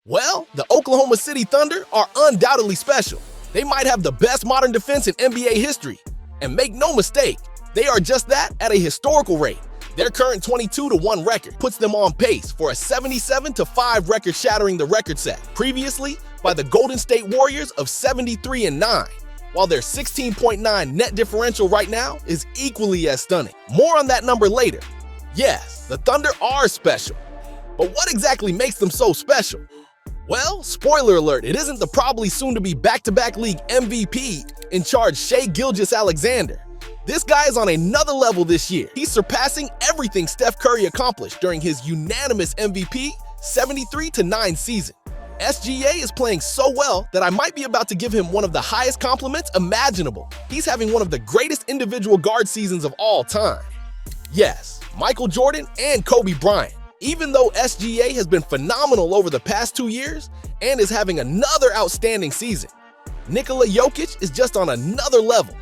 Well, the Oklahoma City Thunder are undoubtedly special. They might have the best modern defense in NBA history. And make no mistake, they are just that at a historical rate. Their current 22-1 record puts them on pace for a 77-5 record, shattering the record set previously by the Golden State Warriors of 73-9, while their 16.9 net differential right now is equally as stunning. More on that number later. Yes, the Thunder are special. But what exactly makes them so special? Well, spoiler alert, it isn't the probably soon-to-be back-to-back league MVP in charge Shai Gilgeous-Alexander. This guy is on another level this year. He's surpassing everything Steph Curry accomplished during his unanimous MVP 73-9 season. SGA is playing so well that I might be about to give him one of the highest compliments imaginable. He's having one of the greatest individual guard seasons of all time. Yes, Michael Jordan and Kobe Bryant. Even though SGA has been phenomenal over the past 2 years and is having another outstanding season, Nikola Jokic is just on another level.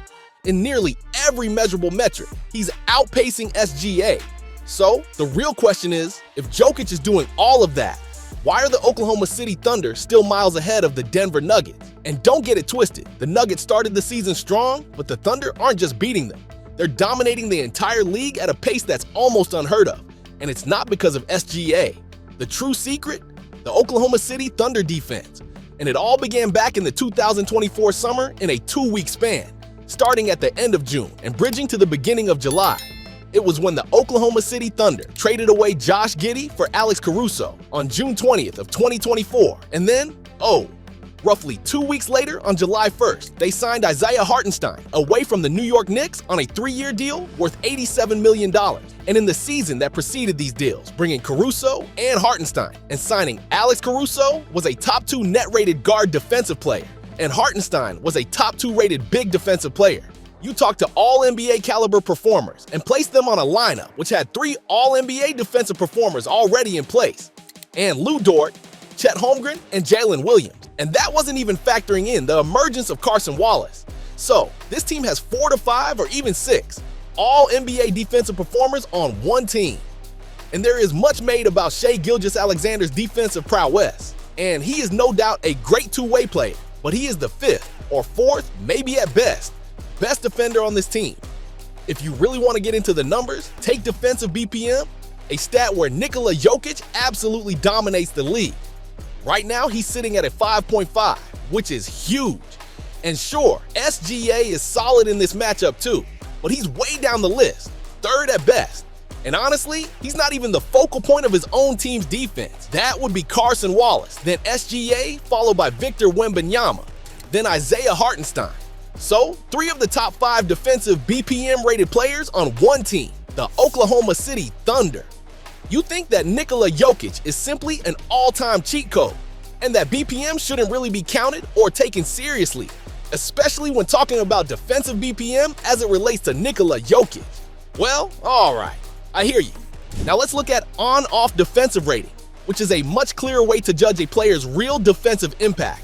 In nearly every measurable metric, he's outpacing SGA. So, the real question is, if Jokic is doing all of that, why are the Oklahoma City Thunder still miles ahead of the Denver Nuggets? And don't get it twisted, the Nuggets started the season strong, but the Thunder aren't just beating them. They're dominating the entire league at a pace that's almost unheard of. And it's not because of SGA. The true secret? The Oklahoma City Thunder defense. And it all began back in the 2024 summer in a 2-week span, starting at the end of June and bridging to the beginning of July. It was when the Oklahoma City Thunder traded away Josh Giddey for Alex Caruso on June 20th of 2024. And then, roughly 2 weeks later, on July 1st, they signed Isaiah Hartenstein away from the New York Knicks on a 3-year deal worth $87 million. And in the season that preceded these deals, bringing Caruso and Hartenstein and signing Alex Caruso was a top 2 net-rated guard defensive player, and Hartenstein was a top 2 rated big defensive player. You talk to all-NBA caliber performers and place them on a lineup which had 3 all-NBA defensive performers already in place, and Lou Dort, Chet Holmgren, and Jalen Williams. And that wasn't even factoring in the emergence of Carson Wallace. So, this team has 4 to 5 or even 6 all-NBA defensive performers on one team. And there is much made about Shai Gilgeous-Alexander's defensive prowess, and he is no doubt a great two-way player, but he is the 5th or 4th, maybe at best defender on this team. If you really want to get into the numbers, take defensive BPM, a stat where Nikola Jokic absolutely dominates the league. Right now, he's sitting at a 5.5, which is huge. And sure, SGA is solid in this matchup too, but he's way down the list, 3rd at best. And honestly, he's not even the focal point of his own team's defense. That would be Carson Wallace, then SGA, followed by Victor Wembanyama, then Isaiah Hartenstein. So, 3 of the top 5 defensive BPM-rated players on one team, the Oklahoma City Thunder. You think that Nikola Jokic is simply an all-time cheat code, and that BPM shouldn't really be counted or taken seriously, especially when talking about defensive BPM as it relates to Nikola Jokic. Well, alright, I hear you. Now let's look at on-off defensive rating, which is a much clearer way to judge a player's real defensive impact.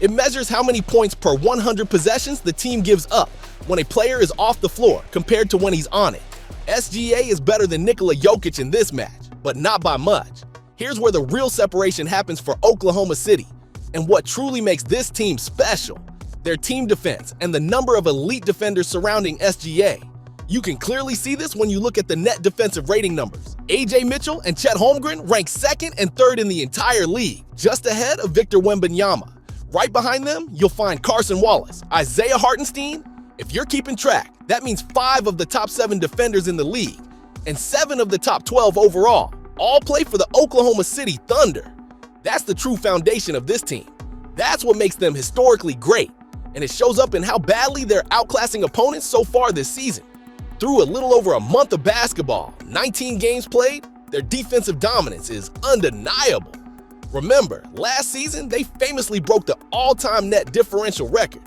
It measures how many points per 100 possessions the team gives up when a player is off the floor compared to when he's on it. SGA is better than Nikola Jokic in this match, but not by much. Here's where the real separation happens for Oklahoma City, and what truly makes this team special: their team defense and the number of elite defenders surrounding SGA. You can clearly see this when you look at the net defensive rating numbers. AJ Mitchell and Chet Holmgren rank 2nd and 3rd in the entire league, just ahead of Victor Wembanyama. Right behind them, you'll find Carson Wallace, Isaiah Hartenstein. If you're keeping track, that means 5 of the top 7 defenders in the league, and 7 of the top 12 overall, all play for the Oklahoma City Thunder. That's the true foundation of this team. That's what makes them historically great, and it shows up in how badly they're outclassing opponents so far this season. Through a little over a month of basketball, 19 games played, their defensive dominance is undeniable. Remember, last season, they famously broke the all-time net differential record,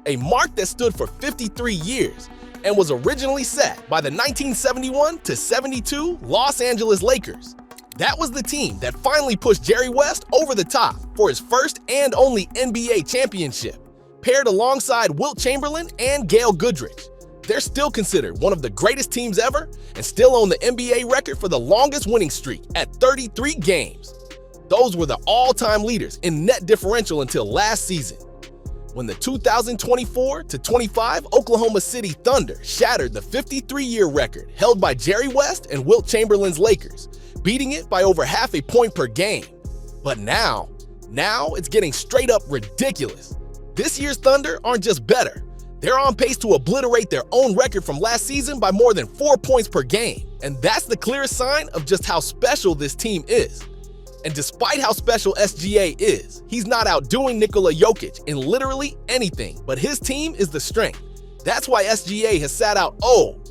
a mark that stood for 53 years and was originally set by the 1971-72 Los Angeles Lakers. That was the team that finally pushed Jerry West over the top for his first and only NBA championship, paired alongside Wilt Chamberlain and Gail Goodrich. They're still considered one of the greatest teams ever and still own the NBA record for the longest winning streak at 33 games. Those were the all-time leaders in net differential until last season, when the 2024-25 Oklahoma City Thunder shattered the 53-year record held by Jerry West and Wilt Chamberlain's Lakers, beating it by over half a point per game. But now it's getting straight up ridiculous. This year's Thunder aren't just better. They're on pace to obliterate their own record from last season by more than 4 points per game. And that's the clearest sign of just how special this team is. And despite how special SGA is, he's not outdoing Nikola Jokic in literally anything, but his team is the strength. That's why SGA has sat out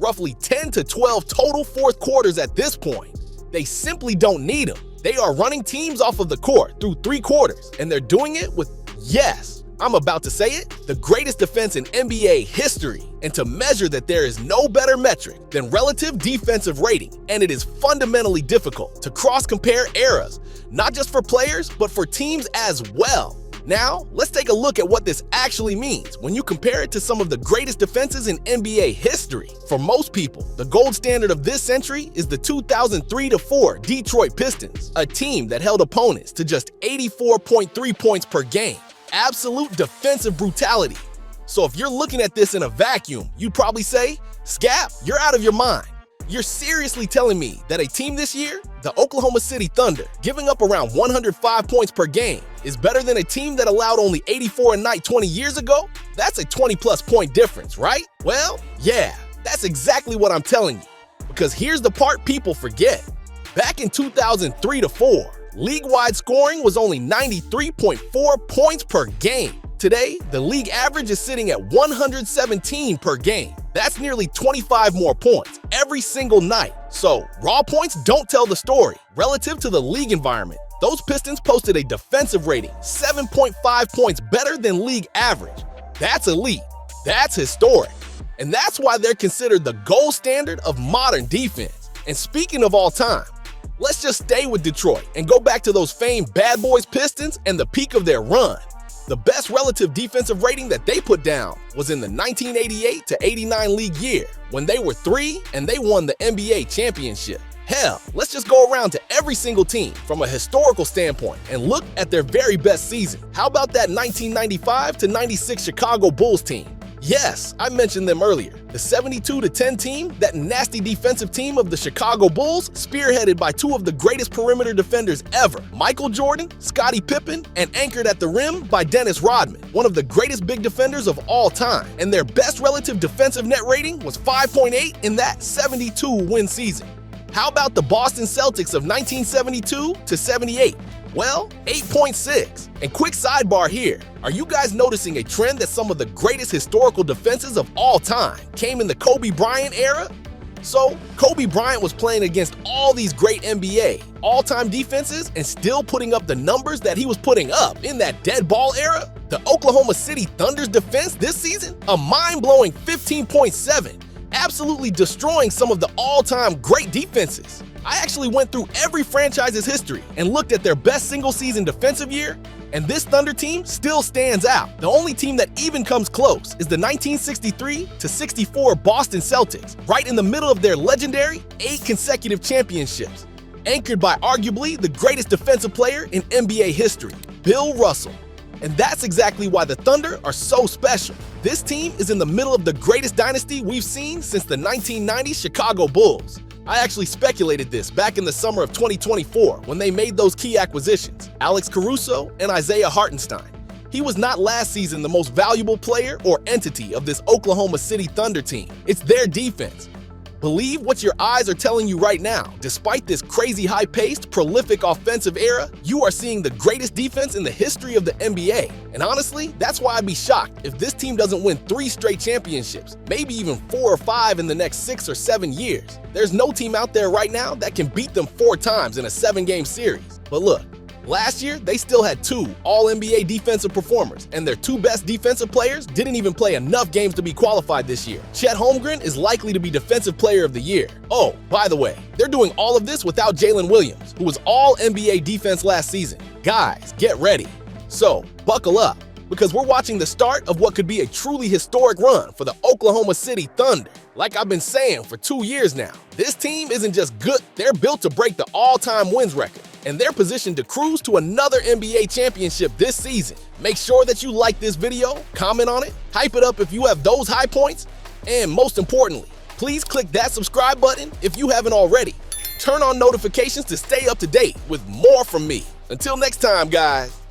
roughly 10 to 12 total fourth quarters at this point. They simply don't need him. They are running teams off of the court through 3 quarters, and they're doing it with, yes, I'm about to say it, the greatest defense in NBA history. And to measure that, there is no better metric than relative defensive rating, and it is fundamentally difficult to cross-compare eras, not just for players, but for teams as well. Now, let's take a look at what this actually means when you compare it to some of the greatest defenses in NBA history. For most people, the gold standard of this century is the 2003-04 Detroit Pistons, a team that held opponents to just 84.3 points per game. Absolute defensive brutality. So if you're looking at this in a vacuum, you'd probably say, Scap, you're out of your mind. You're seriously telling me that a team this year, the Oklahoma City Thunder, giving up around 105 points per game, is better than a team that allowed only 84 a night 20 years ago? That's a 20-plus point difference, right? Well, yeah, that's exactly what I'm telling you. Because here's the part people forget. Back in 2003-04, league-wide scoring was only 93.4 points per game. Today, the league average is sitting at 117 per game. That's nearly 25 more points every single night. So, raw points don't tell the story. Relative to the league environment, those Pistons posted a defensive rating 7.5 points better than league average. That's elite. That's historic. And that's why they're considered the gold standard of modern defense. And speaking of all time, let's just stay with Detroit and go back to those famed Bad Boys Pistons and the peak of their run. The best relative defensive rating that they put down was in the 1988-89 league year, when they were 3 and they won the NBA championship. Hell, let's just go around to every single team from a historical standpoint and look at their very best season. How about that 1995-96 Chicago Bulls team? Yes, I mentioned them earlier. The 72-10 team, that nasty defensive team of the Chicago Bulls, spearheaded by 2 of the greatest perimeter defenders ever, Michael Jordan, Scottie Pippen, and anchored at the rim by Dennis Rodman, one of the greatest big defenders of all time. And their best relative defensive net rating was 5.8 in that 72-win season. How about the Boston Celtics of 1972-78? Well, 8.6. And quick sidebar here, are you guys noticing a trend that some of the greatest historical defenses of all time came in the Kobe Bryant era? So, Kobe Bryant was playing against all these great NBA all-time defenses and still putting up the numbers that he was putting up in that dead ball era? The Oklahoma City Thunder's defense this season? A mind-blowing 15.7. Absolutely destroying some of the all-time great defenses. I actually went through every franchise's history and looked at their best single-season defensive year, and this Thunder team still stands out. The only team that even comes close is the 1963-64 Boston Celtics, right in the middle of their legendary 8 consecutive championships, anchored by arguably the greatest defensive player in NBA history, Bill Russell. And that's exactly why the Thunder are so special. This team is in the middle of the greatest dynasty we've seen since the 1990 Chicago Bulls. I actually speculated this back in the summer of 2024 when they made those key acquisitions, Alex Caruso and Isaiah Hartenstein. He was not last season the most valuable player or entity of this Oklahoma City Thunder team. It's their defense. Believe what your eyes are telling you right now. Despite this crazy high-paced, prolific offensive era, you are seeing the greatest defense in the history of the NBA. And honestly, that's why I'd be shocked if this team doesn't win 3 straight championships, maybe even 4 or 5 in the next 6 or 7 years. There's no team out there right now that can beat them 4 times in a 7-game series. But look, last year, they still had 2 All-NBA defensive performers, and their 2 best defensive players didn't even play enough games to be qualified this year. Chet Holmgren is likely to be Defensive Player of the Year. Oh, by the way, they're doing all of this without Jalen Williams, who was All-NBA defense last season. Guys, get ready. So, buckle up, because we're watching the start of what could be a truly historic run for the Oklahoma City Thunder. Like I've been saying for 2 years now, this team isn't just good, they're built to break the all-time wins record. and they're positioned to cruise to another NBA championship this season. Make sure that you like this video, comment on it, hype it up if you have those high points, and most importantly, please click that subscribe button if you haven't already. Turn on notifications to stay up to date with more from me. Until next time, guys.